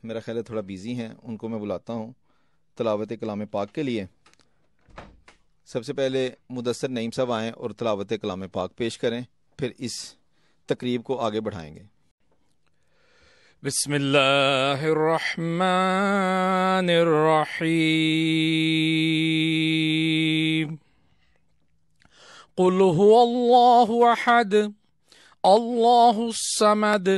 میرا خیال ہے تھوڑا بیزی ہیں، ان کو میں بلاتا ہوں تلاوت کلام پاک کے لیے۔ سب سے پہلے مدثر نعیم صاحب آئیں اور تلاوت کلام پاک پیش کریں، پھر اس تقریب کو آگے بڑھائیں گے۔ بسم اللہ الرحمن الرحیم قل هو اللہ احد اللہ الصمد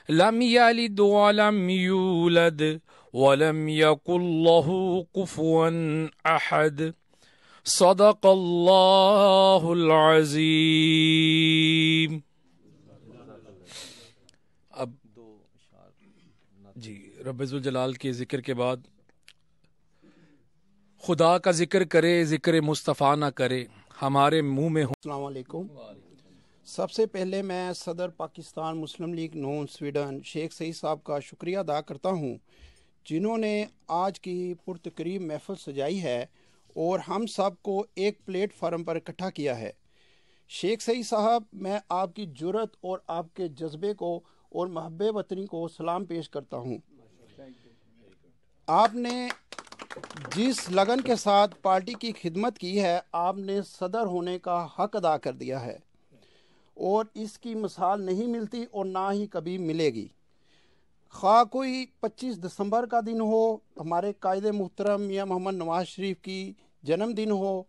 لم یلد ولم یولد ولم یکن له کفوا احد صدق اللہ العظیم۔ اب جی رب ذوالجلال کے ذکر کے بعد خدا کا ذکر کرے، ذکر مصطفیٰ نہ کرے، ہمارے منہ میں ہو۔ السلام علیکم۔ سب سے پہلے میں صدر پاکستان مسلم لیگ نون سویڈن شیخ سعید صاحب کا شکریہ ادا کرتا ہوں، جنہوں نے آج کی پرتقریب محفل سجائی ہے اور ہم سب کو ایک پلیٹ فارم پر اکٹھا کیا ہے۔ شیخ سعید صاحب، میں آپ کی جرأت اور آپ کے جذبے کو اور محب وطنی کو سلام پیش کرتا ہوں۔ آپ نے جس لگن کے ساتھ پارٹی کی خدمت کی ہے، آپ نے صدر ہونے کا حق ادا کر دیا ہے اور اس کی مثال نہیں ملتی اور نہ ہی کبھی ملے گی۔ خواہ کوئی 25 دسمبر کا دن ہو، ہمارے قائد محترم میاں محمد نواز شریف کی جنم دن ہو،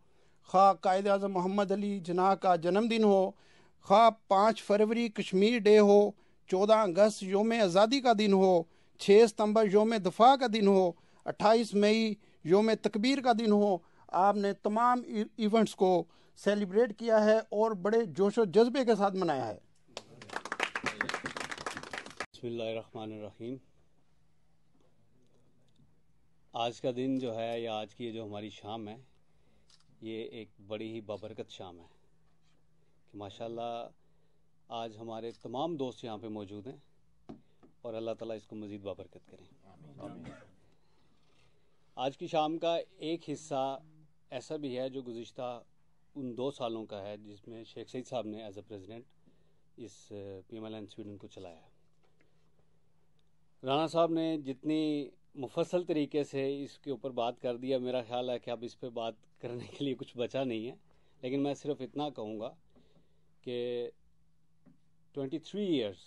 خواہ قائد اعظم محمد علی جناح کا جنم دن ہو، خواہ 5 فروری کشمیر ڈے ہو، 14 اگست یوم آزادی کا دن ہو، 6 ستمبر یوم دفاع کا دن ہو، 28 مئی یوم تکبیر کا دن ہو، آپ نے تمام ایونٹس کو سیلیبریٹ کیا ہے اور بڑے جوش و جذبے کے ساتھ منایا ہے۔ بسم اللہ الرحمن الرحیم۔ آج کا دن جو ہے یا آج کی جو ہماری شام ہے، یہ ایک بڑی ہی بابرکت شام ہے کہ ماشاءاللہ آج ہمارے تمام دوست یہاں پہ موجود ہیں اور اللہ تعالیٰ اس کو مزید بابرکت کریں۔ آج کی شام کا ایک حصہ ایسا بھی ہے جو گزشتہ ان 2 سالوں کا ہے، جس میں شیخ سعید صاحب نے ایز اے پریزیڈنٹ اس P M L N Sweden کو چلایا ہے۔ رانا صاحب نے جتنی مفصل طریقے سے اس کے اوپر بات کر دیا، میرا خیال ہے کہ اب اس پہ بات کرنے کے لیے کچھ بچا نہیں ہے، لیکن میں صرف اتنا کہوں گا کہ 23 ایئرس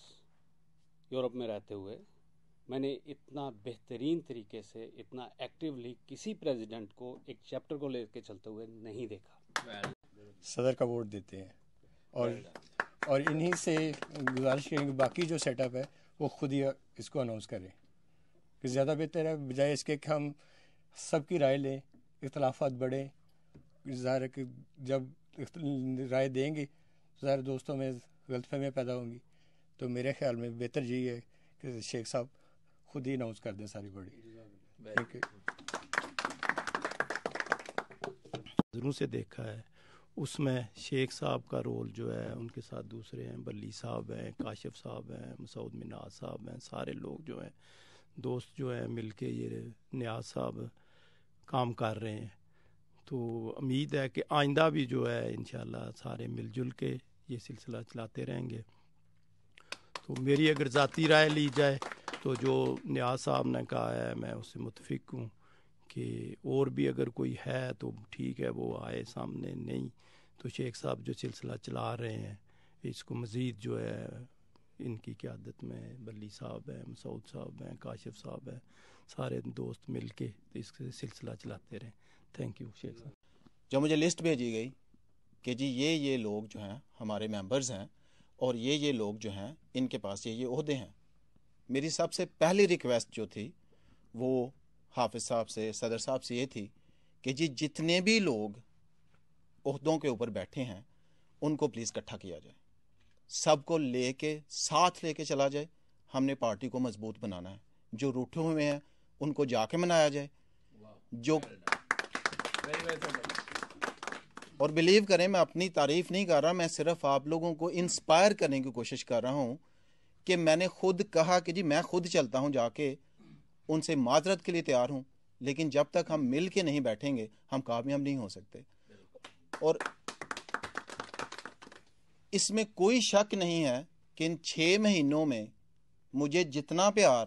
یورپ میں رہتے ہوئے میں نے اتنا بہترین طریقے سے، اتنا ایکٹیولی کسی پریزیڈنٹ کو ایک چیپٹر کو لے کے چلتے ہوئے نہیں دیکھا۔ صدر کا ووٹ دیتے ہیں اور انہی سے گزارش کریں کہ باقی جو سیٹ اپ ہے وہ خود ہی اس کو اناؤنس کریں کہ زیادہ بہتر ہے، بجائے اس کے کہ ہم سب کی رائے لیں، اختلافات بڑھیں۔ ظاہر ہے کہ جب رائے دیں گے ظاہر دوستوں میں غلط فہمیاں پیدا ہوں گی، تو میرے خیال میں بہتر یہی ہے کہ شیخ صاحب خود ہی اناؤنس کر دیں ساری بڑی۔ نظروں سے دیکھا ہے، اس میں شیخ صاحب کا رول جو ہے، ان کے ساتھ دوسرے ہیں، بلی صاحب ہیں، کاشف صاحب ہیں، مسعود مناز صاحب ہیں، سارے لوگ جو ہیں دوست جو ہیں مل کے یہ نیاز صاحب کام کر رہے ہیں۔ تو امید ہے کہ آئندہ بھی جو ہے انشاءاللہ سارے مل جل کے یہ سلسلہ چلاتے رہیں گے۔ تو میری اگر ذاتی رائے لی جائے تو جو نیاز صاحب نے کہا ہے میں اس سے متفق ہوں کہ اور بھی اگر کوئی ہے تو ٹھیک ہے وہ آئے سامنے، نہیں تو شیخ صاحب جو سلسلہ چلا رہے ہیں اس کو مزید جو ہے ان کی قیادت میں بلی صاحب ہیں، مسعود صاحب ہیں، کاشف صاحب ہیں، سارے دوست مل کے اس سلسلہ چلاتے رہیں۔ تھینک یو شیخ صاحب۔ جب مجھے لسٹ بھیجی گئی کہ جی یہ لوگ جو ہیں ہمارے ممبرز ہیں اور یہ لوگ جو ہیں ان کے پاس یہ عہدے ہیں، میری سب سے پہلی ریکویسٹ جو تھی وہ حافظ صاحب سے، صدر صاحب سے یہ تھی کہ جی جتنے بھی لوگ عہدوں کے اوپر بیٹھے ہیں ان کو پلیز اکٹھا کیا جائے، سب کو لے کے ساتھ لے کے چلا جائے۔ ہم نے پارٹی کو مضبوط بنانا ہے، جو روٹھے ہوئے ہیں ان کو جا کے منایا جائے، جو اور بلیو کریں میں اپنی تعریف نہیں کر رہا، میں صرف آپ لوگوں کو انسپائر کرنے کی کوشش کر رہا ہوں کہ میں نے خود کہا کہ جی میں خود چلتا ہوں جا کے ان سے معذرت کے لیے تیار ہوں، لیکن جب تک ہم مل کے نہیں بیٹھیں گے ہم کامیاب نہیں ہو سکتے۔ اور اس میں کوئی شک نہیں ہے کہ ان 6 مہینوں میں مجھے جتنا پیار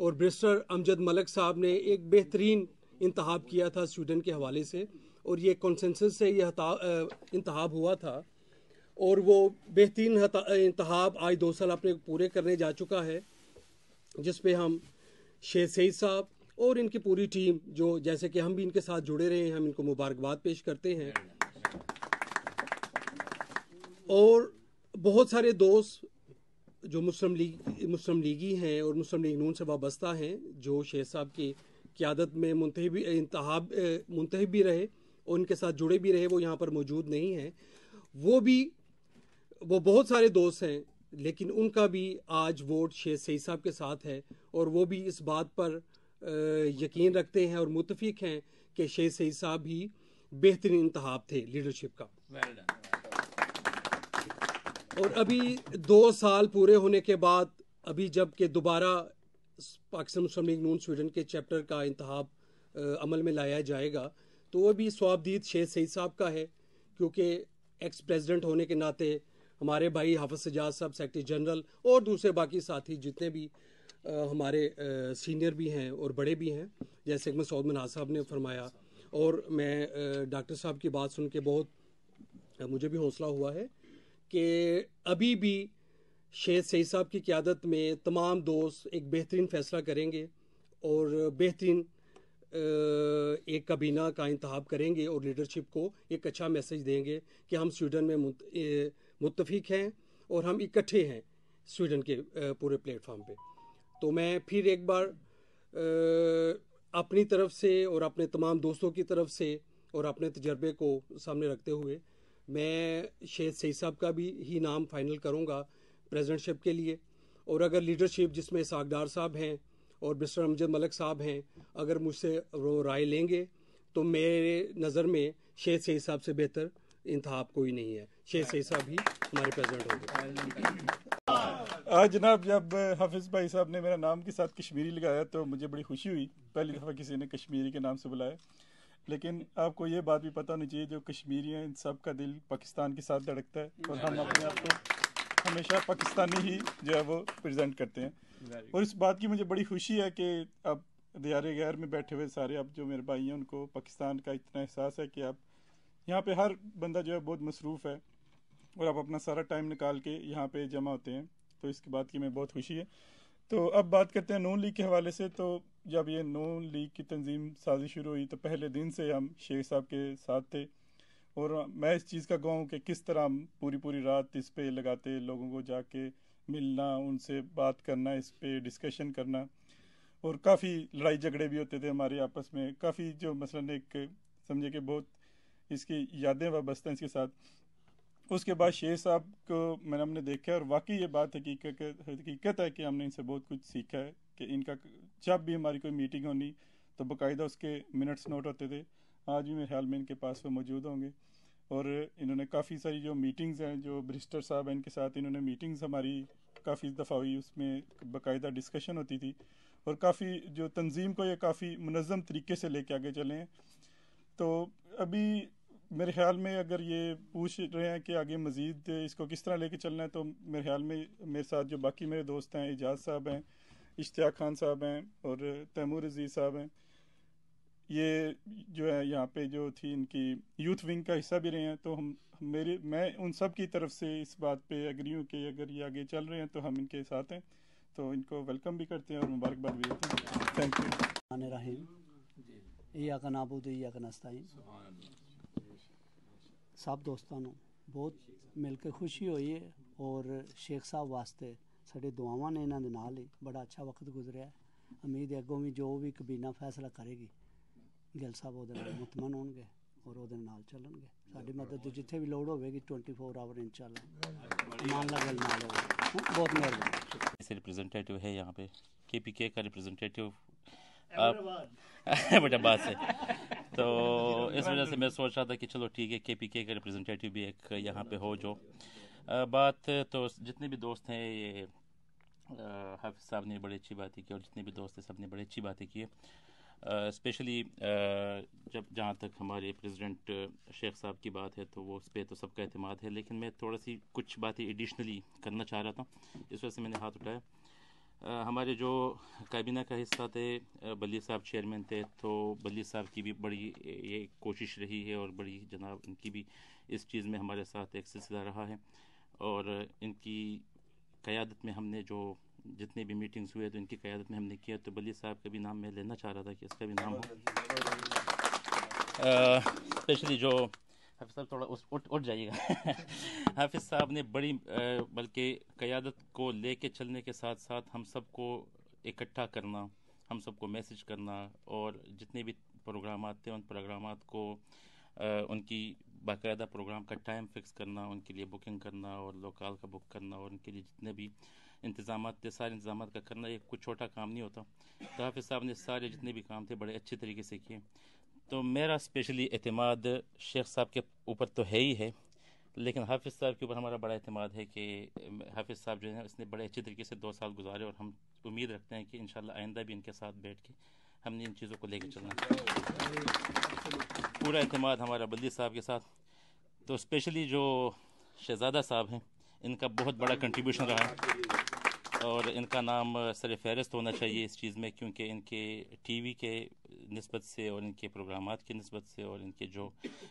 اور برسٹر امجد ملک صاحب نے ایک بہترین انتخاب کیا تھا اسٹوڈنٹ کے حوالے سے، اور یہ کنسنسس سے یہ انتخاب ہوا تھا، اور وہ بہترین انتخاب آج 2 سال اپنے پورے کرنے جا چکا ہے، جس پہ ہم شیخ سعید صاحب اور ان کی پوری ٹیم، جو جیسے کہ ہم بھی ان کے ساتھ جڑے رہے ہیں، ہم ان کو مبارکباد پیش کرتے ہیں. اور بہت سارے دوست جو مسلم لیگی ہیں اور مسلم لیگ نون سے وابستہ ہیں، جو شیخ صاحب کی قیادت میں منتخب بھی رہے اور ان کے ساتھ جڑے بھی رہے، وہ یہاں پر موجود نہیں ہیں. وہ بہت سارے دوست ہیں، لیکن ان کا بھی آج ووٹ شیخ سعید صاحب کے ساتھ ہے، اور وہ بھی اس بات پر یقین رکھتے ہیں اور متفق ہیں کہ شیخ سعید صاحب ہی بہترین انتخاب تھے لیڈرشپ کا. اور ابھی 2 سال پورے ہونے کے بعد، ابھی جب کہ دوبارہ پاکستان مسلم لیگ نون سویڈن کے چیپٹر کا انتخاب عمل میں لایا جائے گا، تو وہ بھی ثوابدید شیخ سعید صاحب کا ہے، کیونکہ ایکس پریزیڈنٹ ہونے کے ناطے ہمارے بھائی حافظ سجاد صاحب سیکرٹری جنرل اور دوسرے باقی ساتھی جتنے بھی ہمارے سینئر بھی ہیں اور بڑے بھی ہیں، جیسے کہ مسعود مناز صاحب نے فرمایا، اور میں ڈاکٹر صاحب کی بات سن کے بہت مجھے بھی حوصلہ ہوا ہے کہ ابھی بھی شیخ سعید صاحب کی قیادت میں تمام دوست ایک بہترین فیصلہ کریں گے اور بہترین ایک کابینہ کا انتخاب کریں گے، اور لیڈرشپ کو ایک اچھا میسج دیں گے کہ ہم سویڈن میں متفق ہیں اور ہم اکٹھے ہیں سویڈن کے پورے پلیٹ فارم پہ. تو میں پھر ایک بار اپنی طرف سے اور اپنے تمام دوستوں کی طرف سے اور اپنے تجربے کو سامنے رکھتے ہوئے میں شیخ سعید صاحب کا بھی ہی نام فائنل کروں گا پریزیڈنٹ شپ کے لیے. اور اگر لیڈرشپ جس میں اسحاق ڈار صاحب ہیں اور مسٹر امجد ملک صاحب ہیں، اگر مجھ سے وہ رائے لیں گے تو میرے نظر میں شیخ سعید صاحب سے بہتر انتخاب کوئی نہیں ہے. شیخ سعید صاحب ہی ہمارے پریزیڈنٹ ہوں گے. آج جناب جب حافظ بھائی صاحب نے میرا نام کے ساتھ کشمیری لگایا تو مجھے بڑی خوشی ہوئی، پہلی دفعہ کسی نے کشمیری کے نام سے بلایا. لیکن آپ کو یہ بات بھی پتہ ہونی چاہیے، جو کشمیری ہیں ان سب کا دل پاکستان کے ساتھ دھڑکتا ہے، اور ہم اپنے آپ کو ہمیشہ پاکستانی ہی جو ہے وہ پریزنٹ کرتے ہیں. اور اس بات کی مجھے بڑی خوشی ہے کہ اب دیار غیر میں بیٹھے ہوئے سارے اب جو میرے بھائی ہیں ان کو پاکستان کا اتنا احساس ہے کہ اب یہاں پہ ہر بندہ جو ہے بہت مصروف ہے اور آپ اپنا سارا ٹائم نکال کے یہاں پہ جمع ہوتے ہیں. تو اس کی بات کی میں بہت خوشی ہے. تو اب بات کرتے ہیں نون لیگ کے حوالے سے. تو جب یہ نون لیگ کی تنظیم سازی شروع ہوئی تو پہلے دن سے ہم شیخ صاحب کے ساتھ تھے، اور میں اس چیز کا گواہ ہوں کہ کس طرح ہم پوری رات اس پہ لگاتے، لوگوں کو جا کے ملنا، ان سے بات کرنا، اس پہ ڈسکشن کرنا، اور کافی لڑائی جھگڑے بھی ہوتے تھے ہمارے آپس میں. کافی جو مثلاً ایک سمجھے کہ بہت اس کی یادیں وابستہ ہیں اس کے ساتھ. اس کے بعد شیخ صاحب کو ہم نے دیکھا، اور واقعی یہ بات حقیقت ہے کہ ہم نے ان سے بہت کچھ سیکھا ہے کہ ان کا جب بھی ہماری کوئی میٹنگ ہونی تو باقاعدہ اس کے منٹس نوٹ ہوتے تھے. آج بھی میرے خیال میں ان کے پاس وہ موجود ہوں گے. اور انہوں نے کافی ساری جو میٹنگز ہیں، جو برسٹر صاحب ہیں ان کے ساتھ انہوں نے میٹنگز ہماری کافی دفعہ ہوئی، اس میں باقاعدہ ڈسکشن ہوتی تھی، اور کافی جو تنظیم کو یہ کافی منظم طریقے سے لے کے آگے چلے ہیں. تو ابھی میرے خیال میں اگر یہ پوچھ رہے ہیں کہ آگے مزید اس کو کس طرح لے کے چلنا ہے، تو میرے خیال میں میرے ساتھ جو باقی میرے دوست ہیں، اعجاز صاحب ہیں، اشتیاق خان صاحب ہیں اور تیمور عزیز صاحب ہیں، یہ جو ہے یہاں پہ جو تھی ان کی یوتھ ونگ کا حصہ بھی رہے ہیں. تو میں ان سب کی طرف سے اس بات پہ ایگری ہوں کہ اگر یہ آگے چل رہے ہیں تو ہم ان کے ساتھ ہیں. تو ان کو ویلکم بھی کرتے ہیں اور مبارکباد بھی دیتے ہیں. Thank you. رحیم ایاک نعبد و ایاک نستعین. سب دوستانوں بہت مل کے خوشی ہوئی ہے، اور شیخ صاحب واسطے ساری دعاواں نے انہاں دے نال ہی بڑا اچھا وقت گزریا ہے. امید ہے اگوں بھی جو بھی کابینہ فیصلہ کرے گی گل صاحب وہ مطمئن ہون گے اور وہ نال چلن گے. ساری مدد جتھے بھی لوڑ ہوے گی 24 آور انشاءاللہ ایمان لگل نال ہوگا. بہت مہربانی. ریپرزینٹیٹیو ہے یہاں پہ کے پی کے کا ریپرزینٹیٹیو بڑا بات ہے، تو اس وجہ سے میں سوچ رہا تھا کہ چلو ٹھیک ہے کے پی کے کا ریپرزینٹیٹیو بھی ایک یہاں پہ ہو. جو بات تو جتنے بھی دوست ہیں، یہ حافظ صاحب نے بڑی اچھی باتیں کی، اور جتنے بھی دوست ہیں سب نے بڑی اچھی باتیں کی. اسپیشلی جہاں تک ہمارے پریزیڈنٹ شیخ صاحب کی بات ہے تو وہ اس پہ تو سب کا اعتماد ہے، لیکن میں تھوڑا سی کچھ باتیں ایڈیشنلی کرنا چاہ رہا تھا، اس وجہ سے میں نے ہاتھ اٹھایا. ہمارے جو کابینہ کا حصہ تھے بلی صاحب چیئرمین تھے، تو بلی صاحب کی بھی بڑی یہ کوشش رہی ہے اور بڑی جناب ان کی بھی اس چیز میں ہمارے ساتھ ایک سلسلہ رہا ہے، اور ان کی قیادت میں ہم نے جو جتنے بھی میٹنگز ہوئے تو ان کی قیادت میں ہم نے کیا. تو بلی صاحب کا بھی نام میں لینا چاہ رہا تھا کہ اس کا بھی نام ہو. اسپیشلی جو حافظ صاحب تھوڑا اٹھ جائیے گا. حافظ صاحب نے بڑی بلکہ قیادت کو لے کے چلنے کے ساتھ ساتھ ہم سب کو اکٹھا کرنا، ہم سب کو میسج کرنا، اور جتنے بھی پروگرامات تھے ان پروگرامات کو ان کی باقاعدہ پروگرام کا ٹائم فکس کرنا، ان کے لیے بکنگ کرنا اور لوکال کا بک کرنا، اور ان کے لیے جتنے بھی انتظامات تھے سارے انتظامات کا کرنا. یہ کوئی چھوٹا کام نہیں ہوتا. تو حافظ صاحب نے سارے جتنے بھی کام تھے بڑے اچھے طریقے سے کیے. تو میرا اسپیشلی اعتماد شیخ صاحب کے اوپر تو ہے ہی ہے، لیکن حافظ صاحب کے اوپر ہمارا بڑا اعتماد ہے کہ حافظ صاحب جو ہے اس نے بڑے اچھے طریقے سے 2 سال گزارے، اور ہم امید رکھتے ہیں کہ انشاءاللہ آئندہ بھی ان کے ساتھ بیٹھ کے ہم نے ان چیزوں کو لے کے چلنا ہے. پورا اعتماد ہمارا بلدی صاحب کے ساتھ. تو اسپیشلی جو شہزادہ صاحب ہیں ان کا بہت بڑا کنٹریبیوشن رہا ہے، اور ان کا نام سر فہرست ہونا چاہیے اس چیز میں، کیونکہ ان کے ٹی وی کے نسبت سے اور ان کے پروگرامات کی نسبت سے اور ان کے جو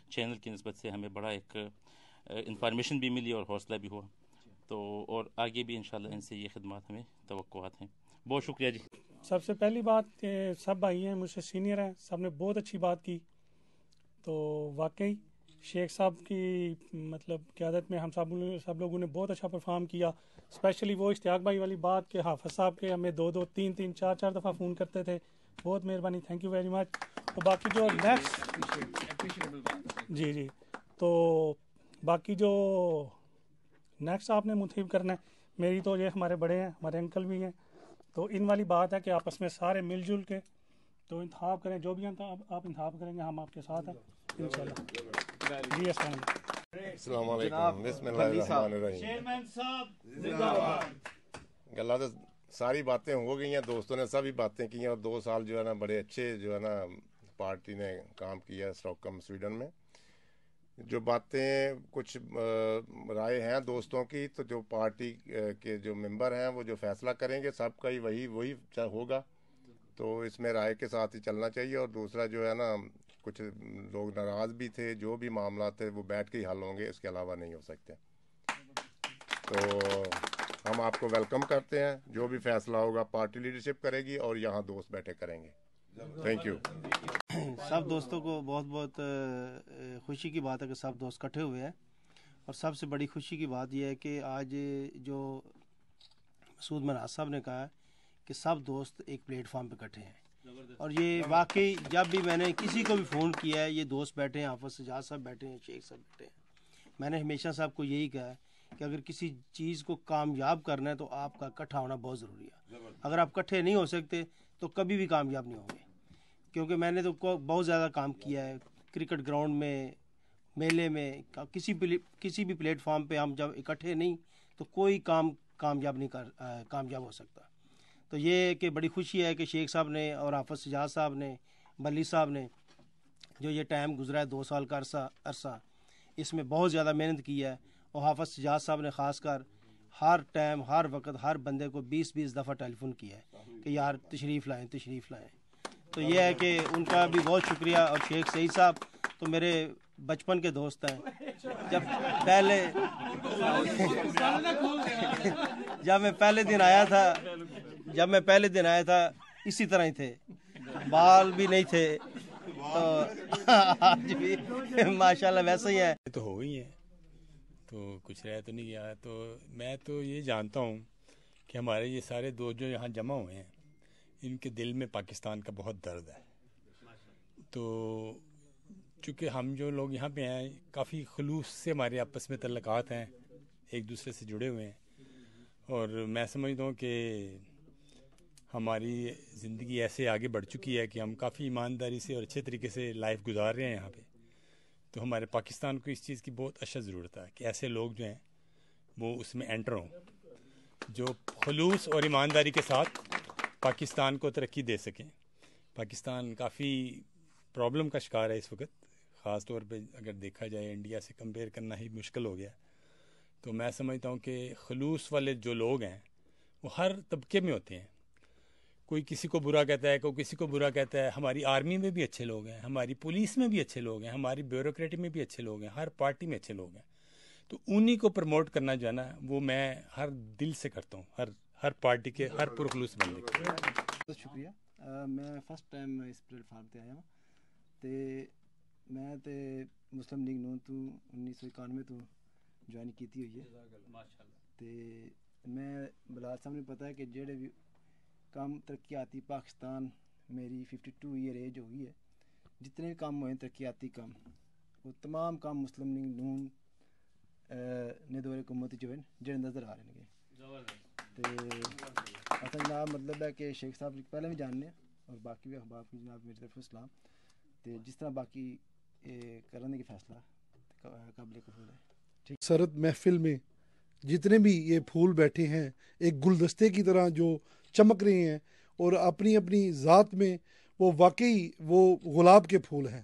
چینل کی نسبت سے ہمیں بڑا ایک انفارمیشن بھی ملی اور حوصلہ بھی ہوا. تو اور آگے بھی انشاءاللہ ان سے یہ خدمات ہمیں توقعات ہیں. بہت شکریہ جی. سب سے پہلی بات کہ سب بھائی ہیں، مجھ سے سینئر ہیں، سب نے بہت اچھی بات کی. تو واقعی شیخ صاحب کی مطلب قیادت میں ہم سب لوگوں نے بہت اچھا پرفارم کیا. اسپیشلی وہ اشتیاق بھائی والی بات کہ حافظ صاحب کے ہمیں 2 3 4 دفعہ فون کرتے تھے. بہت مہربانی، تھینک یو ویری مچ. تو باقی جو جی تو باقی جو نیکسٹ آپ نے منتخب کرنا ہے، میری تو یہ ہمارے بڑے ہیں، ہمارے انکل بھی ہیں، تو ان والی بات ہے کہ آپس میں سارے مل جل کے تو انتخاب کریں. جو بھی آپ انتخاب کریں گے ہم آپ کے ساتھ ہیں انشاءاللہ. جی السلام علیکم. بسم اللہ الرحمن الرحیم. چیئرمین صاحب زندہ باد. اللہ تو ساری باتیں ہو گئی ہیں، دوستوں نے سبھی باتیں کی ہیں، اور 2 سال جو ہے نا بڑے اچھے جو ہے نا پارٹی نے کام کیا اسٹاکہولم سویڈن میں. جو باتیں کچھ رائے ہیں دوستوں کی، تو جو پارٹی کے جو ممبر ہیں وہ جو فیصلہ کریں گے سب کا ہی وہی ہوگا. تو اس میں رائے کے ساتھ ہی چلنا چاہیے. اور دوسرا جو ہے نا کچھ لوگ ناراض بھی تھے، جو بھی معاملات تھے وہ بیٹھ کے ہی حل ہوں گے، اس کے علاوہ نہیں ہو سکتے. تو ہم آپ کو ویلکم کرتے ہیں. جو بھی فیصلہ ہوگا پارٹی لیڈرشپ کرے گی اور یہاں دوست بیٹھے کریں گے. Thank you. سب دوستوں کو بہت بہت خوشی کی بات ہے کہ سب دوست اکٹھے ہوئے ہیں. اور سب سے بڑی خوشی کی بات یہ ہے کہ آج جو مسعود مناز صاحب نے کہا کہ سب دوست ایک پلیٹ فارم پہ اکٹھے ہیں، اور یہ واقعی جب بھی میں نے کسی کو بھی فون کیا ہے، یہ دوست بیٹھے ہیں، حافظ سجاد صاحب بیٹھے ہیں، شیخ صاحب بیٹھے ہیں. میں نے ہمیشہ صاحب کو یہی کہا ہے کہ اگر کسی چیز کو کامیاب کرنا ہے تو آپ کا اکٹھا ہونا بہت ضروری ہے. اگر آپ اکٹھے نہیں ہو سکتے تو کبھی بھی کامیاب نہیں ہوں گے. کیونکہ میں نے تو بہت زیادہ کام کیا ہے کرکٹ گراؤنڈ میں، میلے میں، کسی بھی پلیٹ فارم پہ ہم جب اکٹھے نہیں تو کوئی کام کامیاب ہو سکتا. تو یہ کہ بڑی خوشی ہے کہ شیخ صاحب نے اور حافظ سجاد صاحب نے، بلی صاحب نے جو یہ ٹائم گزرا ہے 2 سال کا عرصہ اس میں بہت زیادہ محنت کی ہے. اور حافظ سجاد صاحب نے خاص کر ہر ٹائم ہر وقت ہر بندے کو 20 دفعہ ٹیلی فون کیا ہے کہ یار تشریف لائیں. تو یہ ہے کہ ان کا بھی بہت شکریہ. اور شیخ سعید صاحب تو میرے بچپن کے دوست ہیں. جب میں پہلے دن آیا تھا اسی طرح ہی تھے، بال بھی نہیں تھے، تو آج بھی ماشاءاللہ ویسے ہی ہے. تو ہو گئی ہیں تو کچھ رہ تو نہیں گیا. تو میں تو یہ جانتا ہوں کہ ہمارے یہ سارے دوست جو یہاں جمع ہوئے ہیں ان کے دل میں پاکستان کا بہت درد ہے. تو چونکہ ہم جو لوگ یہاں پہ ہیں کافی خلوص سے ہمارے آپس میں تعلقات ہیں، ایک دوسرے سے جڑے ہوئے ہیں. اور میں سمجھتا ہوں کہ ہماری زندگی ایسے آگے بڑھ چکی ہے کہ ہم کافی ایمانداری سے اور اچھے طریقے سے لائف گزار رہے ہیں یہاں پہ. تو ہمارے پاکستان کو اس چیز کی بہت اشد ضرورت ہے کہ ایسے لوگ جو ہیں وہ اس میں انٹر ہوں، جو خلوص اور ایمانداری کے ساتھ پاکستان کو ترقی دے سکیں. پاکستان کافی پرابلم کا شکار ہے اس وقت، خاص طور پہ اگر دیکھا جائے انڈیا سے کمپیئر کرنا ہی مشکل ہو گیا. تو میں سمجھتا ہوں کہ خلوص والے جو لوگ ہیں وہ ہر طبقے میں ہوتے ہیں. کوئی کسی کو برا کہتا ہے, کوئی کسی کو برا کہتا ہے. ہماری آرمی میں بھی اچھے لوگ ہیں, ہماری پولیس میں بھی اچھے لوگ ہیں, ہماری بیوروکریٹی میں بھی اچھے لوگ ہیں, ہر پارٹی میں اچھے لوگ ہیں. تو انہی کو پروموٹ کرنا جو ہے نا وہ میں ہر دل سے کرتا ہوں, ہر پارٹی کے ہر پرخلوص بندے کے. بہت شکریہ. میں فرسٹ ٹائم اس پلیٹ فارم تے آیا ہوں تے میں تے مسلم لیگ نون تو 1991 تو جوائن کیتی ہوئی ہے تے میں بلال صاحب نے پتہ ہے کہ جڑے بھی کام ترقیاتی پاکستان میری 52 ایئر ایج ہو گئی ہے, جتنے بھی کام ہوئے ترقیاتی کام وہ تمام کام مسلم لیگ نون نے دور حکومت جو ہے جڑے نظر آ رہے ہیں. اصل جناب مطلب ہے کہ شیخ صاحب پہلے بھی جاننے اور باقی بھی احباب کی جناب میری طرف اسلام تے جس طرح باقی کرنے کی فیصلہ قابل قبول ہے. سرد محفل میں جتنے بھی یہ پھول بیٹھے ہیں ایک گلدستے کی طرح جو چمک رہے ہیں اور اپنی اپنی ذات میں وہ واقعی وہ گلاب کے پھول ہیں.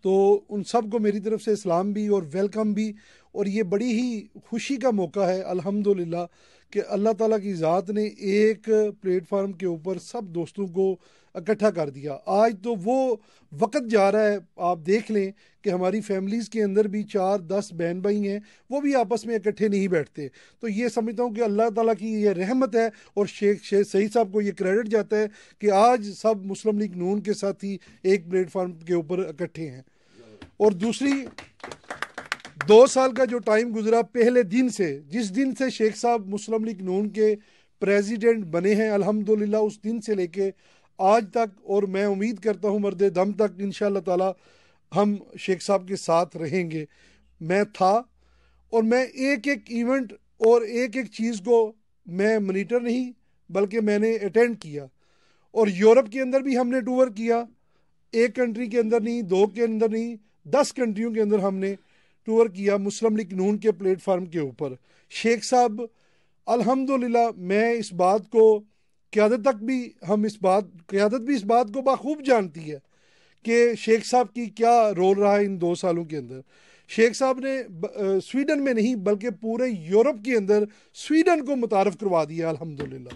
تو ان سب کو میری طرف سے اسلام بھی اور ویلکم بھی. اور یہ بڑی ہی خوشی کا موقع ہے الحمدللہ کہ اللہ تعالیٰ کی ذات نے ایک پلیٹ فارم کے اوپر سب دوستوں کو اکٹھا کر دیا. آج تو وہ وقت جا رہا ہے, آپ دیکھ لیں کہ ہماری فیملیز کے اندر بھی 4-10 بہن بھائی ہیں, وہ بھی آپس میں اکٹھے نہیں بیٹھتے. تو یہ سمجھتا ہوں کہ اللہ تعالیٰ کی یہ رحمت ہے اور شیخ سعید صاحب کو یہ کریڈٹ جاتا ہے کہ آج سب مسلم لیگ نون کے ساتھی ایک پلیٹ فارم کے اوپر اکٹھے ہیں. اور دوسری 2 سال کا جو ٹائم گزرا پہلے دن سے, جس دن سے شیخ صاحب مسلم لیگ نون کے پریزیڈنٹ بنے ہیں الحمدللہ, اس دن سے لے کے آج تک, اور میں امید کرتا ہوں مرد دم تک انشاءاللہ تعالی ہم شیخ صاحب کے ساتھ رہیں گے. میں تھا اور میں ایک ایک ایونٹ اور ایک ایک چیز کو میں منیٹر نہیں بلکہ میں نے اٹینڈ کیا. اور یورپ کے اندر بھی ہم نے ٹور کیا, ایک کنٹری کے اندر نہیں, 2 کے اندر نہیں, 10 کنٹریوں کے اندر ہم نے ٹور کیا مسلم لیگ نون کے پلیٹ فارم کے اوپر. شیخ صاحب الحمدللہ میں اس بات کو قیادت بھی اس بات کو بخوب جانتی ہے کہ شیخ صاحب کی کیا رول رہا ہے ان 2 سالوں کے اندر. شیخ صاحب نے سویڈن میں نہیں بلکہ پورے یورپ کے اندر سویڈن کو متعارف کروا دیا الحمدللہ.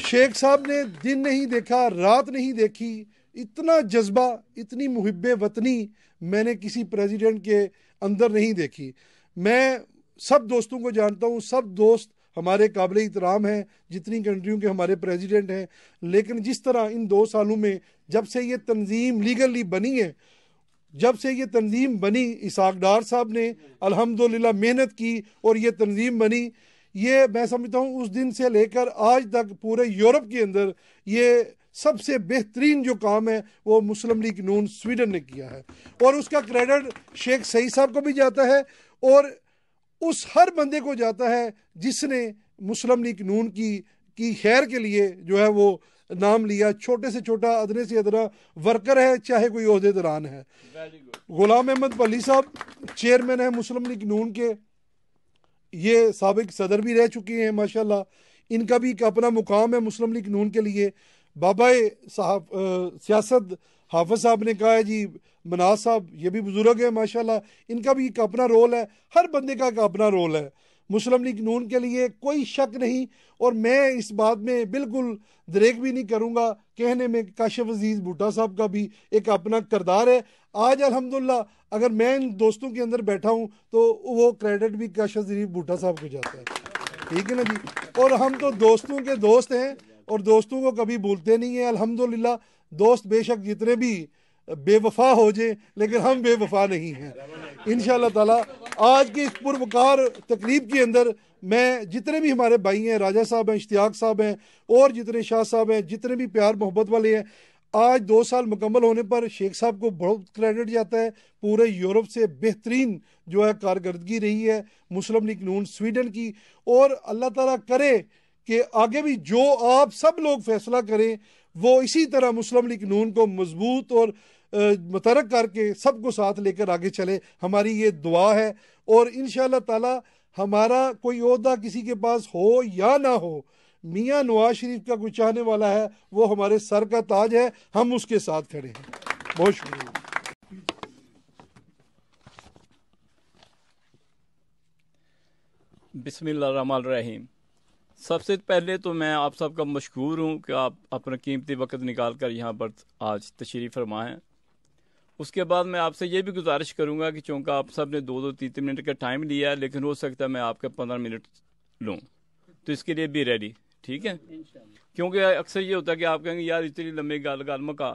شیخ صاحب نے دن نہیں دیکھا, رات نہیں دیکھی, اتنا جذبہ, اتنی محب وطنی میں نے کسی پریزیڈنٹ کے اندر نہیں دیکھی. میں سب دوستوں کو جانتا ہوں, سب دوست ہمارے قابل احترام ہیں جتنی کنٹریوں کے ہمارے پریزیڈنٹ ہیں, لیکن جس طرح ان 2 سالوں میں جب سے یہ تنظیم لیگلی بنی ہے, جب سے یہ تنظیم بنی, اسحاق ڈار صاحب نے الحمدللہ محنت کی اور یہ تنظیم بنی, یہ میں سمجھتا ہوں اس دن سے لے کر آج تک پورے یورپ کے اندر یہ سب سے بہترین جو کام ہے وہ مسلم لیگ نون سویڈن نے کیا ہے. اور اس کا کریڈٹ شیخ سعید صاحب کو بھی جاتا ہے اور اس ہر بندے کو جاتا ہے جس نے مسلم لیگ نون کی خیر کے لیے جو ہے وہ نام لیا. چھوٹے سے چھوٹا, ادنے سے ادنا ورکر ہے, چاہے کوئی عہدے داران ہے. غلام احمد پلی صاحب چیئرمین ہیں مسلم لیگ نون کے, یہ سابق صدر بھی رہ چکے ہیں ماشاءاللہ, ان کا بھی ایک اپنا مقام ہے مسلم لیگ نون کے لیے. بابا صاحب سیاست حافظ صاحب نے کہا ہے جی, مناز صاحب یہ بھی بزرگ ہیں ماشاءاللہ, ان کا بھی ایک اپنا رول ہے, ہر بندے کا ایک اپنا رول ہے مسلم لیگ نون کے لیے, کوئی شک نہیں. اور میں اس بات میں بالکل دریغ بھی نہیں کروں گا کہنے میں کاشف عزیز بھٹا صاحب کا بھی ایک اپنا کردار ہے. آج الحمدللہ اگر میں ان دوستوں کے اندر بیٹھا ہوں تو وہ کریڈٹ بھی کاشف عزیز بھٹا صاحب کو جاتا ہے, ٹھیک ہے نا جی. اور ہم تو دوستوں کے دوست ہیں اور دوستوں کو کبھی بھولتے نہیں ہیں الحمدللہ. دوست بے شک جتنے بھی بے وفا ہو جائیں لیکن ہم بے وفا نہیں ہیں انشاءاللہ تعالی. آج کی اس پروقار تقریب کے اندر میں جتنے بھی ہمارے بھائی ہیں, راجہ صاحب ہیں, اشتیاق صاحب ہیں, اور جتنے شاہ صاحب ہیں, جتنے بھی پیار محبت والے ہیں, آج 2 سال مکمل ہونے پر شیخ صاحب کو بہت کریڈٹ جاتا ہے. پورے یورپ سے بہترین جو ہے کارکردگی رہی ہے مسلم لیگ نون سویڈن کی, اور اللہ تعالیٰ کرے کہ آگے بھی جو آپ سب لوگ فیصلہ کریں وہ اسی طرح مسلم لیگ نون کو مضبوط اور متحرک کر کے سب کو ساتھ لے کر آگے چلے. ہماری یہ دعا ہے. اور انشاءاللہ تعالی ہمارا کوئی عہدہ کسی کے پاس ہو یا نہ ہو, میاں نواز شریف کا کوئی چاہنے والا ہے وہ ہمارے سر کا تاج ہے, ہم اس کے ساتھ کھڑے ہیں. بہت شکریہ. بسم اللہ الرحمن الرحیم. سب سے پہلے تو میں آپ سب کا مشکور ہوں کہ آپ اپنا قیمتی وقت نکال کر یہاں پر آج تشریف فرما ہیں. اس کے بعد میں آپ سے یہ بھی گزارش کروں گا کہ چونکہ آپ سب نے 2-3 منٹ کا ٹائم لیا ہے، لیکن ہو سکتا ہے میں آپ کے 15 منٹ لوں، تو اس کے لیے بھی ریڈی، ٹھیک ہے؟ کیونکہ اکثر یہ ہوتا ہے کہ آپ کہیں گے یار اتنی لمبی گل مکا،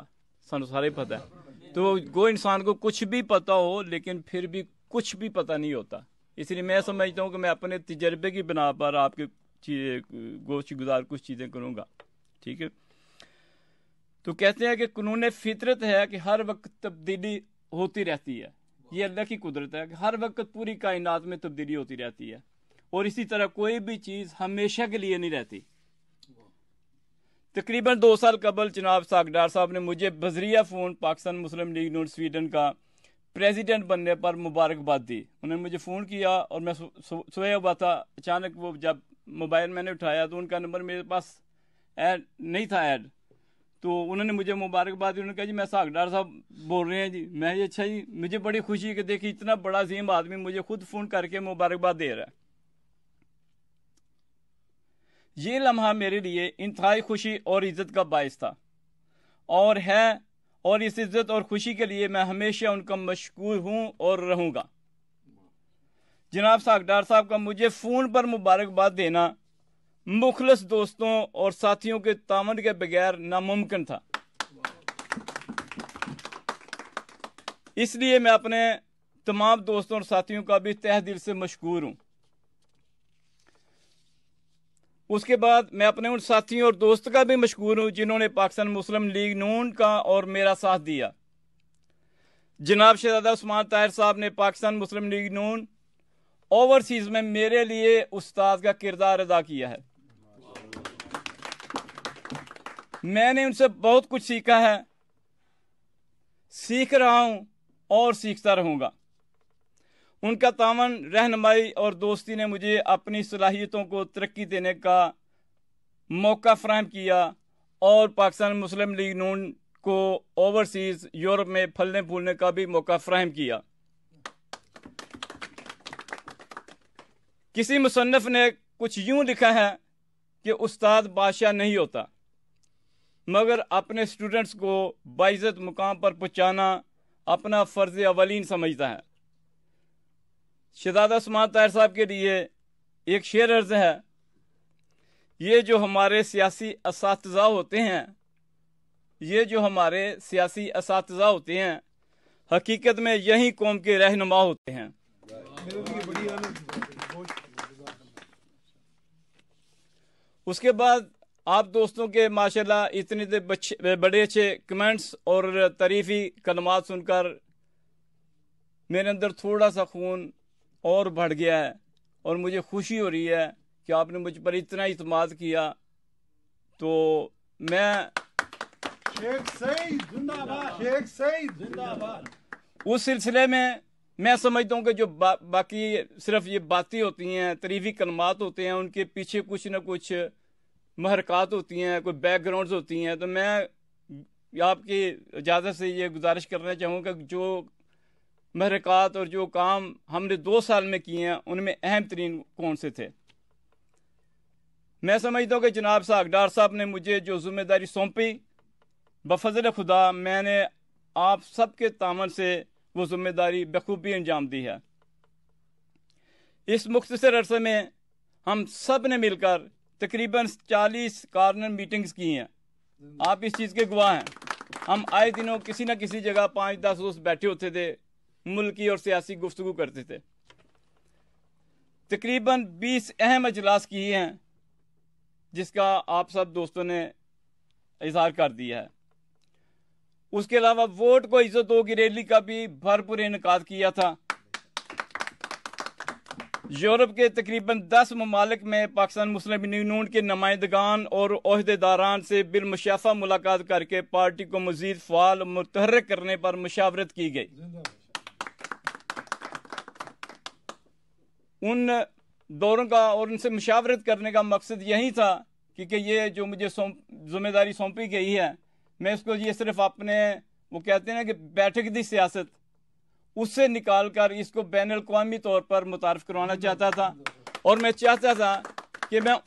سانو سارے پتہ ہے. تو گو انسان کو کچھ بھی پتہ ہو لیکن پھر بھی کچھ بھی پتہ نہیں ہوتا. اس لیے میں سمجھتا ہوں کہ میں اپنے تجربے کی بنا پر آپ کے گزار کچھ چیزیں کروں گا، ٹھیک ہے؟ تو کہتے ہیں کہ قانون فطرت ہے کہ ہر وقت تبدیلی ہوتی رہتی ہے. یہ اللہ کی قدرت ہے کہ ہر وقت پوری کائنات میں تبدیلی ہوتی رہتی ہے، اور اسی طرح کوئی بھی چیز ہمیشہ کے لیے نہیں رہتی. تقریباً 2 سال قبل جناب ساگڈار صاحب نے مجھے بذریعہ فون پاکستان مسلم لیگ نون سویڈن کا پریزیڈنٹ بننے پر مبارکباد دی. انہوں نے مجھے فون کیا اور میں سویا ہوا تھا. اچانک وہ جب موبائل میں نے اٹھایا تو ان کا نمبر میرے پاس ایڈ نہیں تھا ایڈ. تو انہوں نے مجھے مبارکباد دی. انہوں نے کہا جی میں ساگڈار صاحب بول رہے ہیں جی. میں یہ اچھا جی، مجھے بڑی خوشی کہ دیکھیں اتنا بڑا عظیم آدمی مجھے خود فون کر کے مبارکباد دے رہا ہے. یہ لمحہ میرے لیے انتہائی خوشی اور عزت کا باعث تھا اور ہے، اور اس عزت اور خوشی کے لیے میں ہمیشہ ان کا مشکور ہوں اور رہوں گا. جناب ساگڈار صاحب کا مجھے فون پر مبارکباد دینا مخلص دوستوں اور ساتھیوں کے تعاون کے بغیر ناممکن تھا. اس لیے میں اپنے تمام دوستوں اور ساتھیوں کا بھی تہ دل سے مشکور ہوں. اس کے بعد میں اپنے ان ساتھیوں اور دوست کا بھی مشکور ہوں جنہوں نے پاکستان مسلم لیگ نون کا اور میرا ساتھ دیا. جناب شہزادہ عثمان طاہر صاحب نے پاکستان مسلم لیگ نون اوورسیز میں میرے لیے استاد کا کردار ادا کیا ہے. میں نے ان سے بہت کچھ سیکھا ہے، سیکھ رہا ہوں اور سیکھتا رہوں گا. ان کا تعاون، رہنمائی اور دوستی نے مجھے اپنی صلاحیتوں کو ترقی دینے کا موقع فراہم کیا اور پاکستان مسلم لیگ نون کو اوورسیز یورپ میں پھلنے پھولنے کا بھی موقع فراہم کیا. کسی مصنف نے کچھ یوں لکھا ہے کہ استاد بادشاہ نہیں ہوتا مگر اپنے سٹوڈنٹس کو باعزت مقام پر پہنچانا اپنا فرض اولین سمجھتا ہے. شہزادہ عثمان طاہر صاحب کے لیے ایک شعر عرض ہے: یہ جو ہمارے سیاسی اساتذہ ہوتے ہیں، یہ جو ہمارے سیاسی اساتذہ ہوتے ہیں، حقیقت میں یہی قوم کے رہنما ہوتے ہیں. اس کے بعد آپ دوستوں کے ماشاءاللہ اتنے بڑے اچھے کمنٹس اور تعریفی کلمات سن کر میرے اندر تھوڑا سا خون اور بڑھ گیا ہے اور مجھے خوشی ہو رہی ہے کہ آپ نے مجھ پر اتنا اعتماد کیا. تو میں اس سلسلے میں سمجھتا ہوں کہ جو باقی صرف یہ باتیں ہوتی ہیں، تعریفی کلمات ہوتے ہیں، ان کے پیچھے کچھ نہ کچھ محرکات ہوتی ہیں، کوئی بیک گراؤنڈز ہوتی ہیں. تو میں آپ کی اجازت سے یہ گزارش کرنا چاہوں کہ جو محرکات اور جو کام ہم نے 2 سال میں کیے ہیں ان میں اہم ترین کون سے تھے. میں سمجھتا ہوں کہ جناب ساگڈار صاحب نے مجھے جو ذمہ داری سونپی، بفضل خدا میں نے آپ سب کے تعاون سے وہ ذمہ داری بخوبی انجام دی ہے. اس مختصر عرصے میں ہم سب نے مل کر تقریباً 40 کارنر میٹنگز کی ہیں. آپ اس چیز کے گواہ ہیں. ہم آئے دنوں کسی نہ کسی جگہ 5-10 دوست بیٹھے ہوتے تھے، ملکی اور سیاسی گفتگو کرتے تھے. تقریباً 20 اہم اجلاس کیے ہیں جس کا آپ سب دوستوں نے اظہار کر دیا ہے. اس کے علاوہ ووٹ کو عزت ہوگی ریلی کا بھی بھرپور انعقاد کیا تھا. یورپ کے تقریباً 10 ممالک میں پاکستان مسلم لیگ نون کے نمائندگان اور عہدیداران سے بالمشافہ ملاقات کر کے پارٹی کو مزید فعال اور متحرک کرنے پر مشاورت کی گئی. ان دوروں کا اور ان سے مشاورت کرنے کا مقصد یہی تھا کہ یہ جو مجھے ذمہ داری سونپی گئی ہے، میں اس کو یہ صرف اپنے وہ کہتے ہیں کہ بیٹھک دی سیاست اس سے نکال کر اس کو بین الاقوامی طور پر متعارف کروانا چاہتا تھا. اور میں چاہتا تھا کہ میں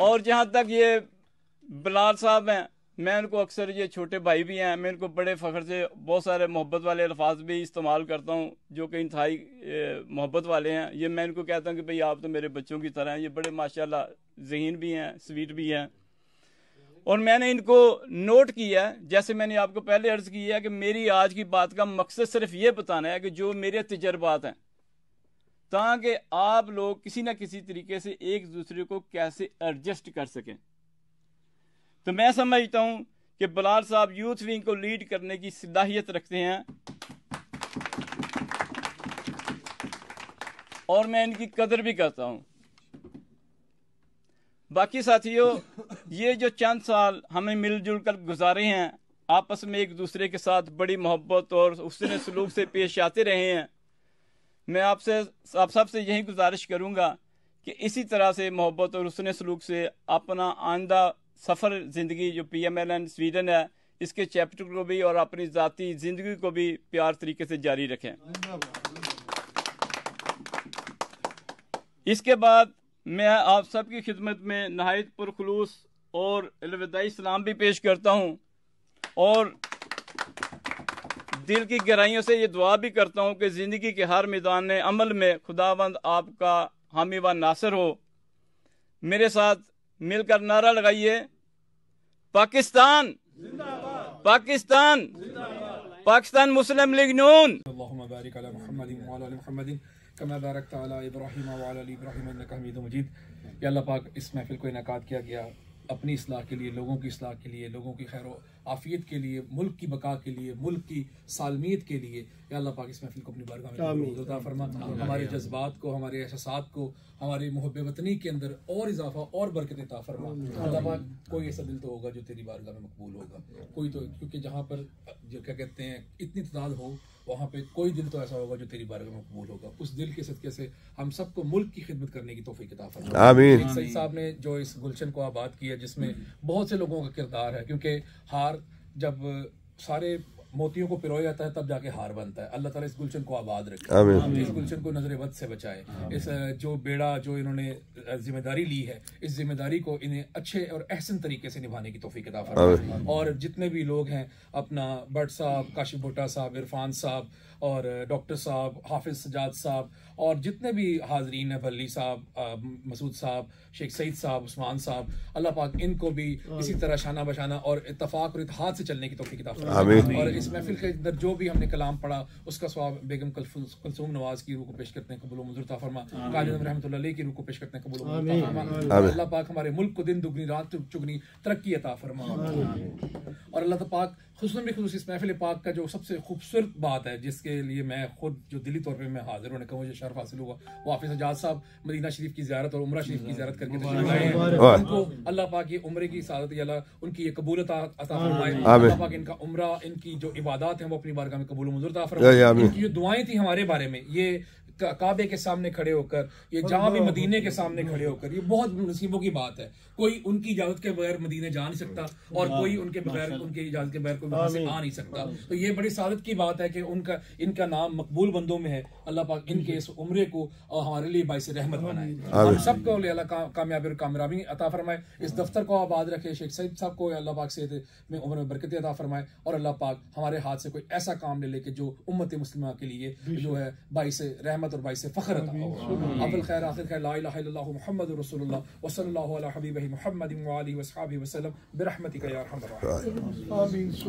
اور جہاں تک یہ بلال صاحب ہیں، میں ان کو اکثر، یہ چھوٹے بھائی بھی ہیں، میں ان کو بڑے فخر سے بہت سارے محبت والے الفاظ بھی استعمال کرتا ہوں جو کہ انتہائی محبت والے ہیں. یہ میں ان کو کہتا ہوں کہ بھئی آپ تو میرے بچوں کی طرح ہیں. یہ بڑے ماشاءاللہ ذہین بھی ہیں، سویٹ بھی ہیں. اور میں نے ان کو نوٹ کیا ہے، جیسے میں نے آپ کو پہلے عرض کیا ہے کہ میری آج کی بات کا مقصد صرف یہ بتانا ہے کہ جو میرے تجربات ہیں، تاکہ آپ لوگ کسی نہ کسی طریقے سے ایک دوسرے کو کیسے ایڈجسٹ کر سکیں. تو میں سمجھتا ہوں کہ بلال صاحب یوتھ ونگ کو لیڈ کرنے کی صلاحیت رکھتے ہیں، اور میں ان کی قدر بھی کرتا ہوں. باقی ساتھیوں، یہ جو چند سال ہمیں مل جل کر گزارے ہیں، آپس میں ایک دوسرے کے ساتھ بڑی محبت اور حسن سلوک سے پیش آتے رہے ہیں. میں آپ سب سے یہی گزارش کروں گا کہ اسی طرح سے محبت اور حسن سلوک سے اپنا آئندہ سفر زندگی جو PMLN سویڈن ہے، اس کے چیپٹر کو بھی اور اپنی ذاتی زندگی کو بھی پیار طریقے سے جاری رکھیں. اس کے بعد میں آپ سب کی خدمت میں نہایت پرخلوص اور الوداعی سلام بھی پیش کرتا ہوں، اور دل کی گہرائیوں سے یہ دعا بھی کرتا ہوں کہ زندگی کے ہر میدان عمل میں خداوند آپ کا حامی و ناصر ہو. میرے ساتھ مل کر نعرہ لگائیے، پاکستان پاکستان پاکستان مسلم لیگ نون. اللهم بارك على محمد وعلى ال محمد كما باركت على ابراہیم وعلى ال ابراہیم انك حمید مجید. یا اللہ پاک، اس محفل کو انعقاد کیا گیا اپنی اصلاح کے لیے، لوگوں کی اصلاح کے لیے، لوگوں کی خیر و عافیت کے لیے، ملک کی بقا کے لیے، ملک کی سالمیت کے لیے. یا اللہ پاک اس محفل کو اپنی بارگاہ میں عطا فرما، ہمارے جذبات کو، ہمارے احساسات کو، ہماری محب وطنی کے اندر اور اضافہ اور برکت عطا فرما. اللہ پاک، کوئی ایسا دل تو ہوگا جو تیری بارگاہ میں مقبول ہوگا، کوئی تو، کیونکہ جہاں پر جو کیا کہتے ہیں اتنی تعداد ہو، وہاں پہ کوئی دل تو ایسا ہوگا جو تیری بارگاہ میں مقبول ہوگا. اس دل کے صدقے سے ہم سب کو ملک کی خدمت کرنے کی توفیق عطا فرما. آمین. سعید صاحب نے جو اس گلشن کو آباد کیا، جس میں بہت سے لوگوں کا کردار ہے، کیونکہ ہار جب سارے موتیوں کو پرویا جاتا ہے تب جا کے ہار بنتا ہے. اللہ تعالیٰ اس گلشن کو آباد رکھے، اس گلشن کو نظر بد سے بچائے. اس جو بیڑا جو انہوں نے ذمہ داری لی ہے، اس ذمہ داری کو انہیں اچھے اور احسن طریقے سے نبھانے کی توفیق عطا فرمائے. اور جتنے بھی لوگ ہیں، اپنا بٹ صاحب، کاشف بھٹا صاحب، عرفان صاحب اور ڈاکٹر صاحب، حافظ سجاد صاحب، اور جتنے بھی حاضرین ہیں، بھلی صاحب، مسعود صاحب، شیخ سعید صاحب، عثمان صاحب، اللہ پاک ان کو بھی اسی طرح شانہ بشانہ اور اتفاق اور اتحاد سے چلنے کی توفیق عطا فرمائے. اور اس محفل کے اندر جو بھی ہم نے کلام پڑھا، اس کا ثواب بیگم کلثوم نواز کی روح کو پیش کرتے ہیں، قبول و منظور عطا فرما. قاری اعظم رحمۃ اللہ علیہ کی روح کو پیش کرتے ہیں، قبول و منظور عطا فرما. اللہ پاک ہمارے ملک کو دن دگنی رات چگنی ترقی عطا فرما. اور اللہ پاک خصوصاً بھی خصوص اس محفل پاک کا جو سب سے خوبصورت بات ہے، جس کے لیے میں خود جو دلی طور پہ میں حاضر ہونے کا مجھے شرف حاصل ہوا، وہ حافظ سجاد صاحب مدینہ شریف کی زیارت اور عمرہ شریف کی زیارت کر کے تشریف لائے ہیں. ان کو اللہ پاک یہ عمرے کی سعادت، اللہ ان کی یہ قبولت عطا فرمائے. اللہ پاک ان کا عمرہ، ان کی جو عبادات ہیں وہ اپنی بارگاہ میں قبول و منظور عطا فرمائے. ان کی جو دعائیں تھیں ہمارے بارے میں، یہ کعبے کے سامنے کھڑے ہو کر، یہ جہاں بھی مدینے کے سامنے کھڑے ہو کر، یہ بہت نصیبوں کی بات ہے. کوئی ان کی اجازت کے بغیر مدینے جا نہیں سکتا، اور کوئی ان کے بغیر، ان کی اجازت کے بغیر کوئی وہاں سے آ نہیں سکتا. تو یہ بڑی سعادت کی بات ہے کہ ان کا نام مقبول بندوں میں ہے. اللہ پاک ان کے اس عمرے کو ہمارے لیے باعث رحمت بنائے. ہم سب کو اللہ کامیابی اور کامیابی عطا فرمائے. اس دفتر کو آباد رکھے. شیخ سعید صاحب کو اللہ پاک صحت میں عمر میں برکت عطا فرمائے. اور اللہ پاک ہمارے ہاتھ سے کوئی ایسا کام لے کہ جو امت مسلمہ کے لیے جو ہے باعث رحمت اور باعث فخر عطا ہو. اول خیر آخر خیر، لا الہ الا اللہ محمد رسول اللہ وصلی اللہ علی حبیبہ محمد وآلہ وصحبہ وسلم برحمتک یا ارحم الراحمین.